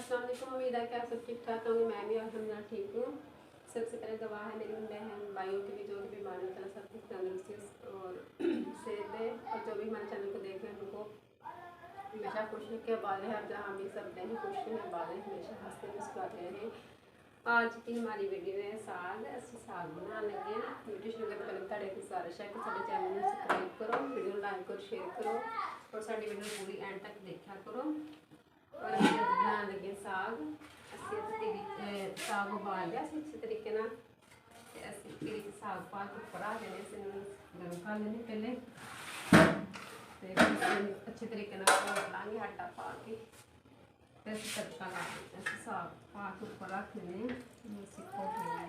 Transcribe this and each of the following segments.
अस्सलाम वालेकुम। उम्मीद है कि आप सब ठीक ठाक होंगे। मैं भी अल्हम्दुलिल्लाह ठीक हूँ। सबसे पहले दुआ है मेरी बहन भाइयों के लिए जो भी बीमारी होता है सब कुछ तंदुरुस्ती और सेहत दे, और जो भी हमारे चैनल को देख रहे हैं उनको हमेशा खुश रखे, आबाद है। जहाँ भी सब रहें खुश रहें, आबाद है, हमेशा हंसते मुस्कुराते रहें। आज की हमारी वीडियो है साग। असं साग बना लगे हैं। वीडियो शुरू करने पहले ਤੁਹਾਡੇ गुजारिश है कि साडे चैनल में सबसक्राइब करो, वीडियो लाइक और शेयर करो और साडी वीडियो पूरी एंड तक देखा करो। और अभी बना लगे साग। असं साग उबाल लिया अच्छे तरीके ना, असं साग पा के उपर आ देने, गर्म कर लेने पहले, अच्छे तरीके घोट लाँगे आटा पा के, फिर तड़का ला देते। साग पा के उपर रख लेने, घोट लेने।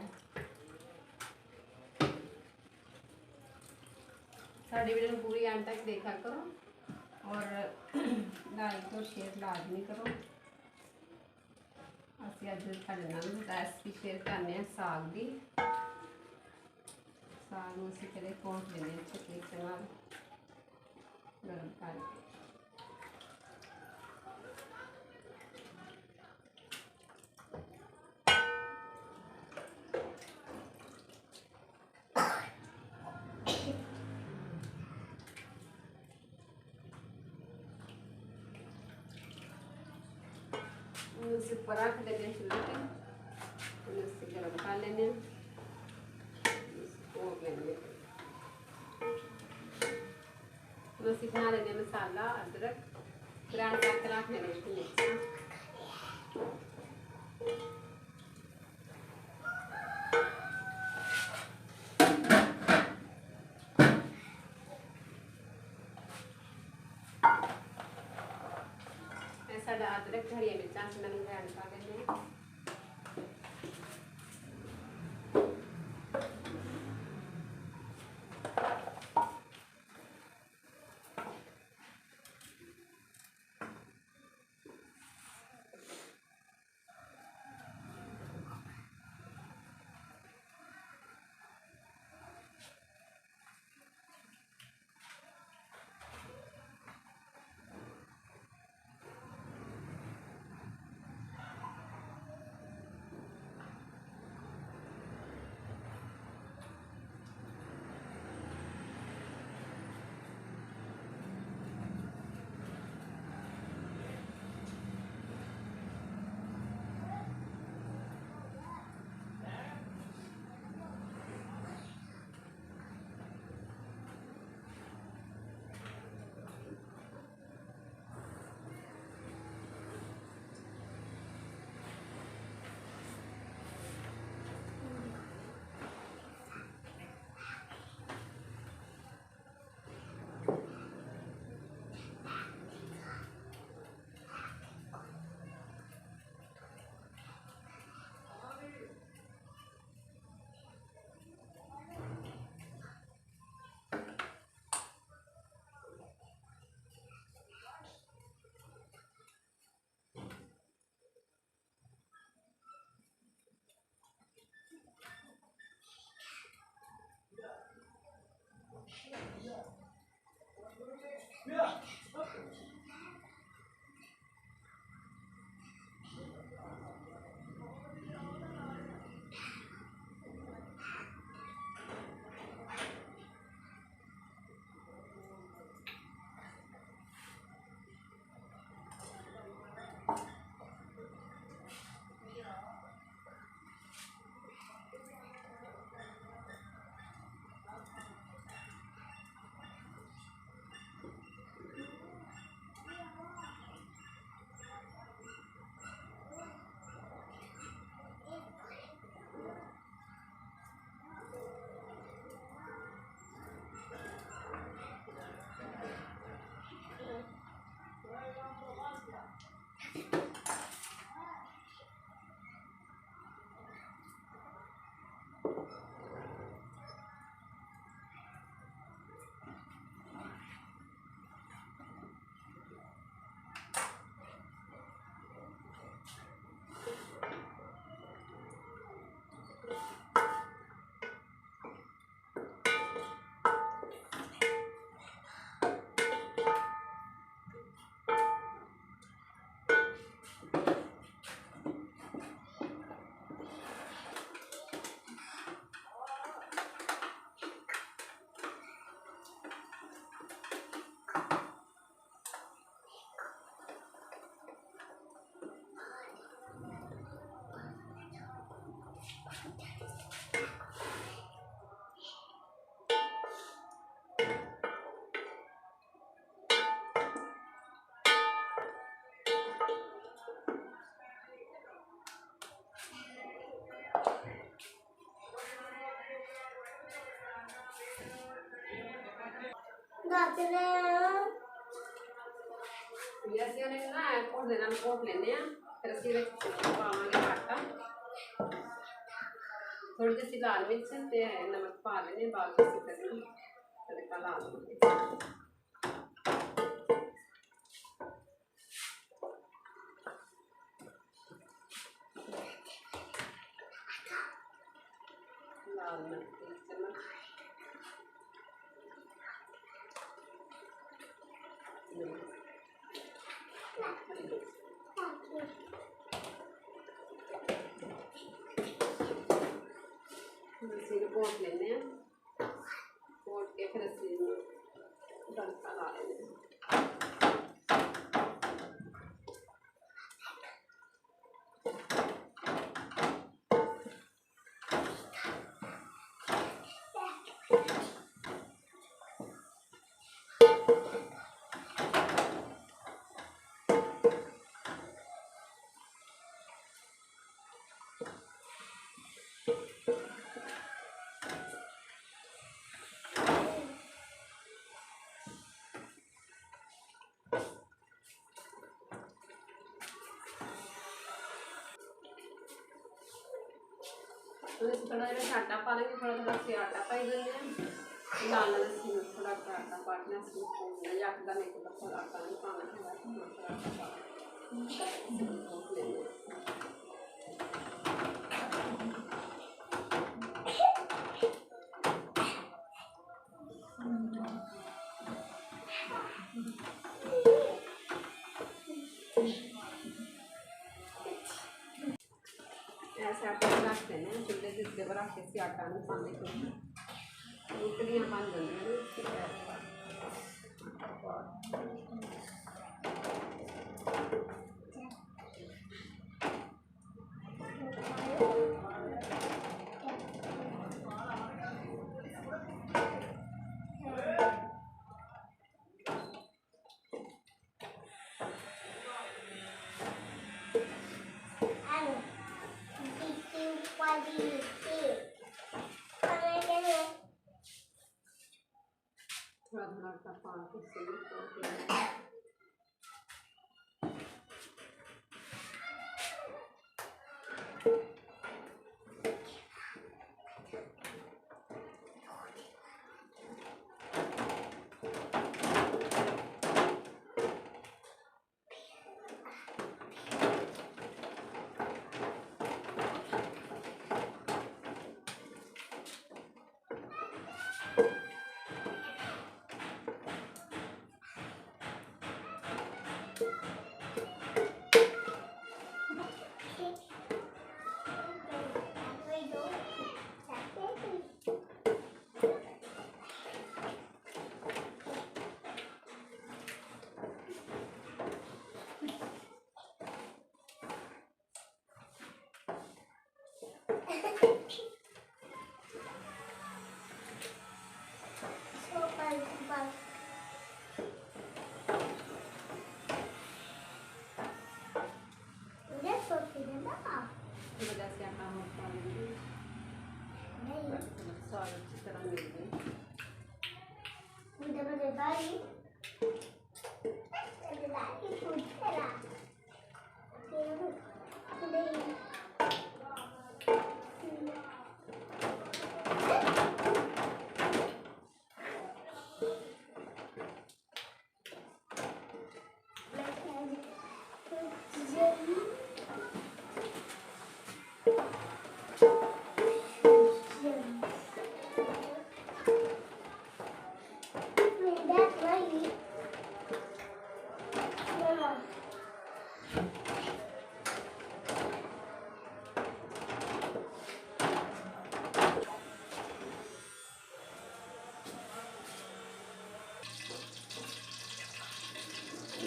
साड़ी वीडियो पूरी एंड तक देखा करो और लाइक और शेयर लाजमी करो। ਅਸੀਂ ਅੱਜ ਤੁਹਾਡੇ ਨਾਲ ਰੈਸਪੀ शेयर करने साग की। साग ਨੂੰ ਅਸੀਂ ਪਹਿਲੇ ਘੋਟ ਲੈਂਦੇ ਹਾਂ अच्छे तरीके ਨਾਲ गरम करके। उसे ऊपर रख देते हैं चूल्हे पे, उसे गर्म कर लेने, उसे बना लेने मसाला अदरक ग्राइंड करके रख लेने इसको मिक्स। साडा अदरक हरिया मिर्चा मैंने ग्राइंड कर लेने। ये ਅਸੀਂ ਉਹਨੇ ਨਾ ਕੋਟ ਦੇ ਨਾਲ ਕੋਟ ਲੈਣੇ ਆ ਫਿਰ ਅਸੀਂ ਵਿੱਚ ਪਾਵਾਂਗੇ ਆਟਾ ਥੋੜੀ ਜਿਹੀ ਲਾਲ ਮਿਰਚ ਤੇ ਨਮਕ ਪਾ ਲੈਣੇ ਬਾਅਦ ਵਿੱਚ ਅਸੀਂ ਤੜਕਾ ਲਾ ਲਵਾਂਗੇ लाल मिर्च ਅਸੀਂ ਕੋਟ ਲੈਣੇ ਆ ਕੋਟ ਕੇ ਫਿਰ ਅਸੀਂ ਤੜਕਾ ਲਾ ਲੈਣੇ तो थोड़ा जरा आटा पा लेंगे थोड़ा थोड़ा से आटा पाई देंगे लाल लस्सी में थोड़ा आटा पाटना सीखना या आटा नहीं तो थोड़ा आटा नहीं पाना है थोड़ा आटा ऐसे आटे रख देने चूल्हे के उत्ते पर रख के आटा नहीं पाने रोटियां बन जाएंगी थोड़ा थोड़ा आटा पा के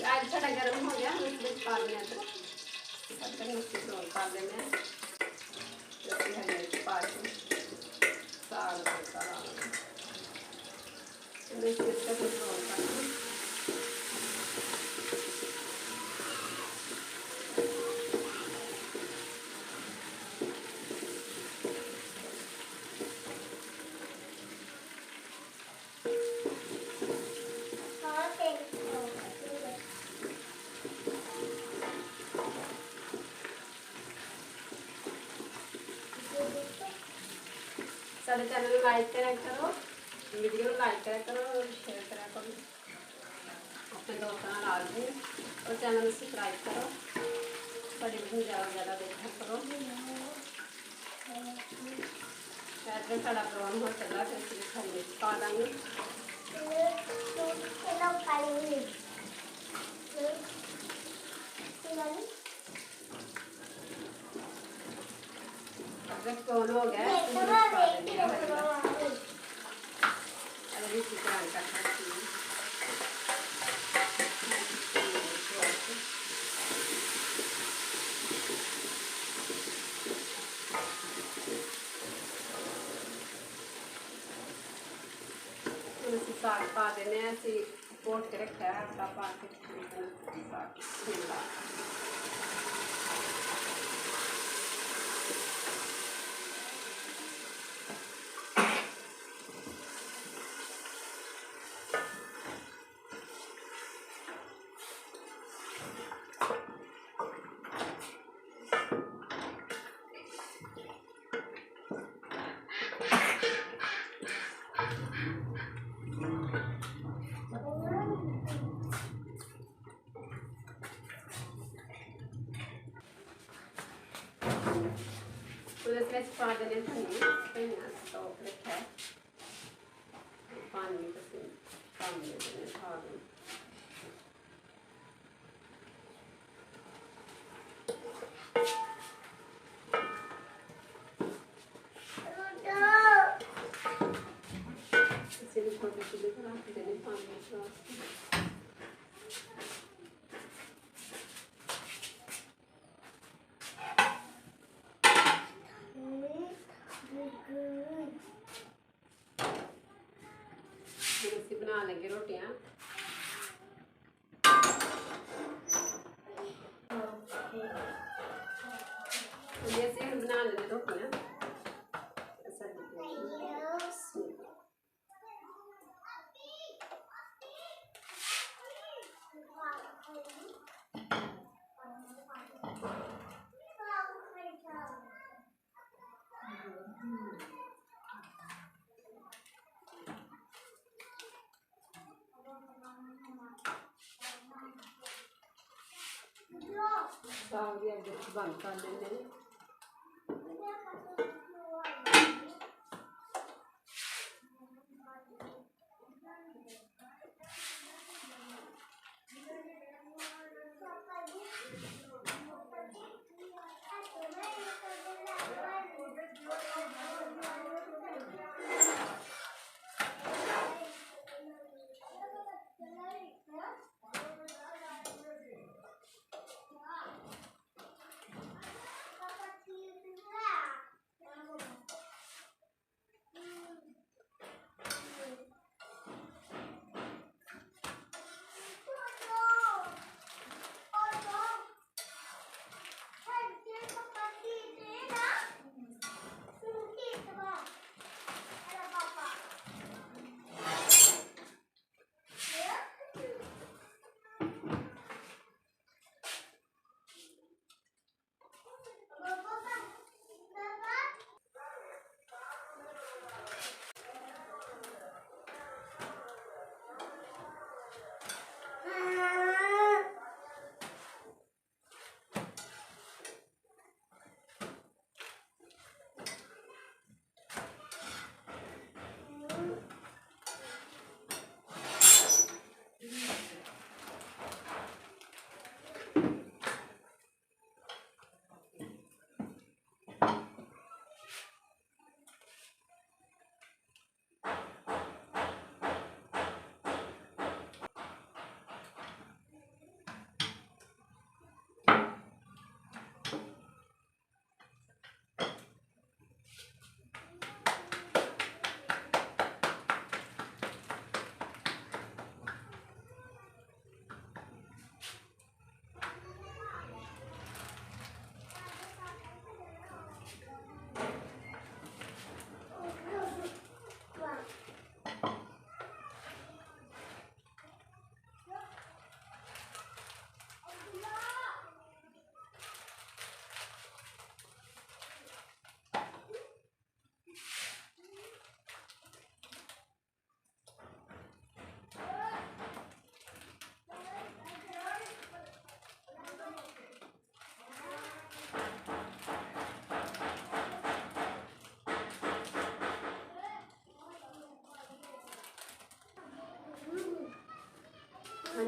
आज साढ़ा गर्म हो गया इस पा लेना तो पा लेना हरी पा के साग करना सारे चैनल को लाइक करा करो, वीडियो लाइक करा करो और शेयर करा करो अपने दोस्तों नाल भी, और चैनल को सब्सक्राइब करो, साड़ी वीडियो ज़्यादा देखा करो। इधर साड़ा प्रोग्राम हो चल रहा है, फिर हरी मिर्च पा देंगे। अदरक कौन हो गया है, फिर मिर्च पा देंगे हरी मिर्च। अगर इसी तरह का करती हूँ साग पा देने, ऐसे पोट के रखा है आटा पा के साग शिमला। उसमें पा देने धनिया स्टॉक रखा है, पानी का कम दे देने खा दें। इसे भी छोटे छोटे बना देने पानी का। बना लेंगे रोटियां। जैसे हम बना लेंगे रोटियां साग भी अगर बंद कर देंगे।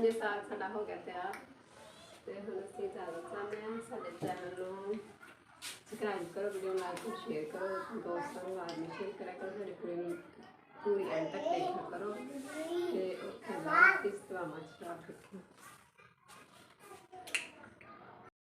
ਹਾਂਜੀ ਸਾਗ ਸਾਡਾ ਹੋ ਗਿਆ ਤਿਆਰ ਤੇ ਹੁਣ ਅਸੀਂ ਇਜਾਜ਼ਤ ਚਾਹੁੰਦੇ ਹਾਂ। ਸਾਡੇ ਚੈਨਲ ਨੂੰ ਸਬਸਕ੍ਰਾਈਬ ਕਰੋ, ਵੀਡੀਓ ਲਾਈਕ ਕਰੋ, ਸ਼ੇਅਰ ਕਰੋ, ਦੋਸਤਾਂ ਨੂੰ ਆਦਮੀ ਸ਼ੇਅਰ ਕਰਿਆ ਕਰੋ, ਸਾਡੀ ਕੁੜੀ ਨੂੰ ਪੂਰੀ ਐਂਡ ਤੱਕ ਦੇਖਿਆ ਕਰੋ ਤੇ ਉੱਥੇ ਬਾਅਦ ਇਸ ਦੁਆਵਾਂ ਚ ਰੱਖਿਓ।